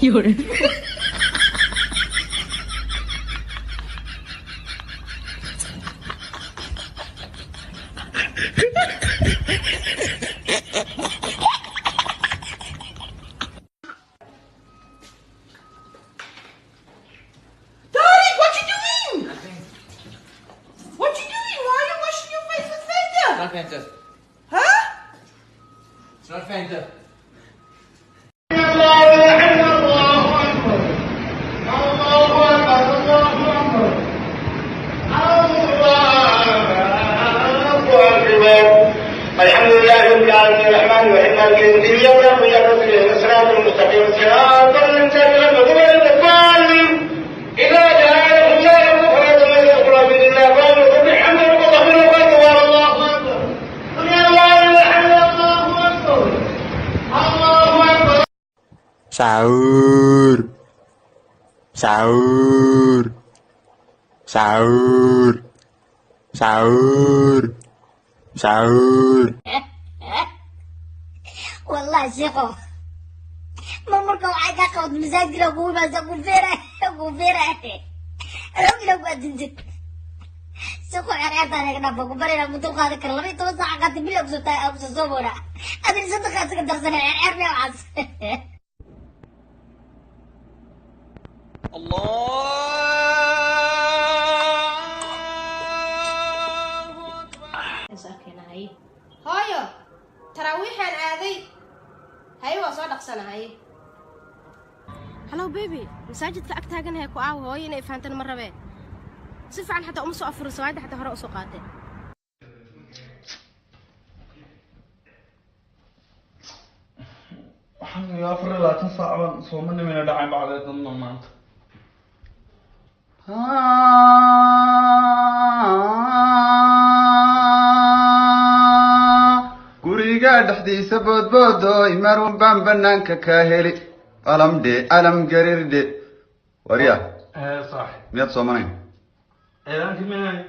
有人。Not Fanta. Huh? It's not Fanta. الحمد لله رب العالمين الرحمن الرحيم مالك يوم الدين اياك نعبد واياك نستعين الصراط المستقيم صراط الذين انعمت عليهم اذا جاءهم الله فلا تنسوا باذن الله قالوا سبحان ربك رب العزه الله اكبر سمع الله لمن حمده الله اكبر الله اكبر sahur sahur sahur sahur sahur والله شيخو ما مركو عايقا قود مزاجر أقول بس أقول فيرا لو قد انجد شيخو عريضا نقنا فوق برينا مدوخ هذا كرلمي توسع عقات بلا أبسو صوبونا أدري صدق أسك درسنا عربي وعز hooyo taraawiixaan aaday haye waa soo dhaqsanahay hallow baby masaajidka ag taaganahay ku aaw hooyo inay fahantan ma rabee si fiican xataa uma soo afurin sawaayadda xataa hore u soo qaatay waxaan iyo 24 saac baan sooma nimina dhacay bacdeedna maanta guriga dhexdiisa boodboodoy marun baan banaanka ka heli alam garirdhe wariya صح. miyaad soomanayn اعلانك من